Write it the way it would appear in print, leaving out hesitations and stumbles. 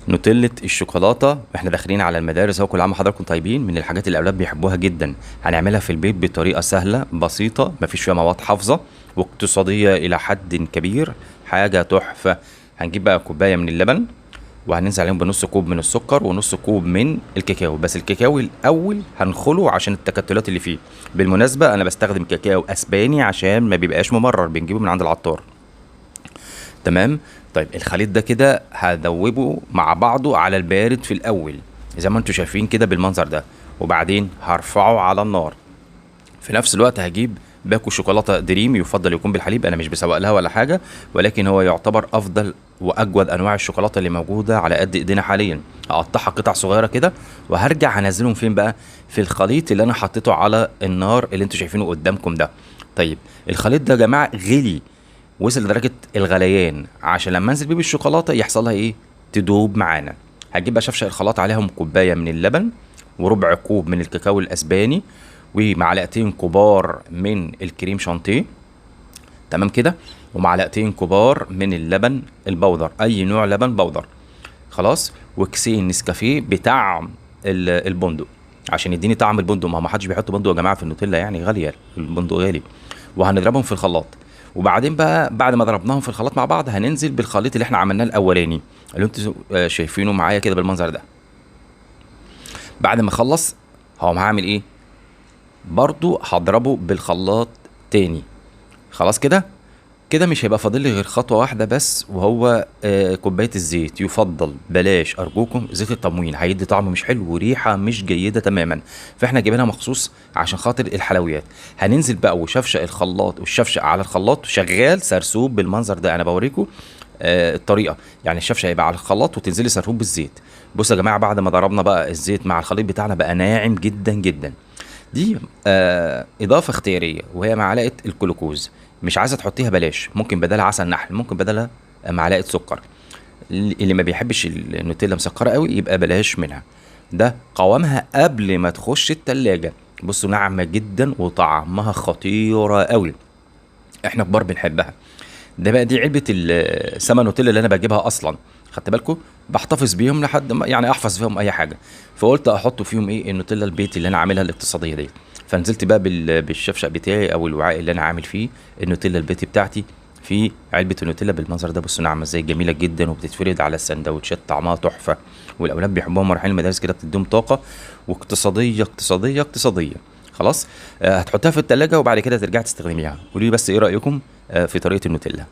نوتيلة الشوكولاتة. احنا داخلين على المدارس اهو، كل عام وحضراتكم طيبين. من الحاجات اللي الاولاد بيحبوها جدا. هنعملها في البيت بطريقة سهلة بسيطة، مفيش فيها مواد حافظة، واقتصادية الى حد كبير. حاجة تحفة. هنجيب بقى كوباية من اللبن، وهننزل عليهم بنص كوب من السكر ونص كوب من الكاكاو. بس الكاكاو الاول هنخله عشان التكتلات اللي فيه. بالمناسبة انا بستخدم كاكاو اسباني عشان ما بيبقاش ممرر، بنجيبه من عند العطار. تمام. طيب الخليط ده كده هذوبه مع بعضه على البارد في الاول، زي ما انتم شايفين كده بالمنظر ده. وبعدين هرفعه على النار. في نفس الوقت هجيب باكو شوكولاته دريم، يفضل يكون بالحليب، انا مش بسوق لها ولا حاجه، ولكن هو يعتبر افضل واجود انواع الشوكولاته اللي موجوده على قد ايدينا حاليا. هقطعها قطع صغيره كده، وهرجع هنزلهم فين بقى؟ في الخليط اللي انا حطيته على النار اللي انتم شايفينه قدامكم ده. طيب الخليط ده يا جماعه غلي، وصل لدرجه الغليان، عشان لما انزل بيه بالشوكولاته يحصل لها ايه؟ تدوب معانا. هجيب بقى شفشق الخلاط عليهم كوبايه من اللبن، وربع كوب من الكاكاو الاسباني، ومعلقتين كبار من الكريم شانتيه. تمام كده. ومعلقتين كبار من اللبن البودر، اي نوع لبن بودر. خلاص. وكيسين نسكافيه بطعم البندق، عشان يديني طعم البندق. ما حدش بيحط بندق يا جماعه في النوتيلا، يعني غاليه، البندق غالي. وهنضربهم في الخلاط. وبعدين بقى بعد ما ضربناهم في الخلاط مع بعض، هننزل بالخليط اللي احنا عملناه الاولاني، اللي انتوا شايفينه معايا كده بالمنظر ده. بعد ما اخلص هقوم هعمل ايه؟ برضو هضربه بالخلاط تاني. خلاص كده. كده مش هيبقى فاضل لي غير خطوة واحدة بس، وهو كوباية الزيت. يفضل بلاش أرجوكم زيت التموين، هيدي طعم مش حلو وريحة مش جيدة تماما. فاحنا جايبينها مخصوص عشان خاطر الحلويات. هننزل بقى وشفشق الخلاط، والشفشق على الخلاط شغال سرسوب بالمنظر ده. أنا بوريكم الطريقة. يعني الشفشق هيبقى على الخلاط وتنزلي سرسوب بالزيت. بصوا يا جماعة، بعد ما ضربنا بقى الزيت مع الخليط بتاعنا بقى ناعم جدا جدا. دي اضافه اختياريه، وهي معلقه الجلوكوز. مش عايزه تحطيها بلاش، ممكن بدلها عسل نحل، ممكن بدلها معلقه سكر. اللي ما بيحبش النوتيلا مسكره قوي يبقى بلاش منها. ده قوامها قبل ما تخش التلاجة. بصوا ناعمه جدا وطعمها خطيره قوي. احنا كبار بنحبها. ده بقى دي علبه السما نوتيلا اللي انا بجيبها اصلا. خدت بالكم؟ بحتفظ بيهم لحد ما يعني احفظ فيهم اي حاجه. فقلت احط فيهم ايه؟ النوتيلا البيتي اللي انا عاملها الاقتصاديه دي. فنزلت بقى بالشفشق بتاعي او الوعاء اللي انا عامل فيه النوتيلا البيتي بتاعتي، في علبه النوتيلا بالمنظر ده. بصوا ناعمه ازاي، جميله جدا، وبتتفرد على السندوتشات، طعمها تحفه. والاولاد بيحبوها، رايحين المدارس كده بتديهم طاقه. واقتصاديه اقتصاديه اقتصاديه. خلاص. هتحطها في التلاجة وبعد كده ترجع تستخدميها. قولوا لي بس ايه رايكم في طريقه النوتيلا.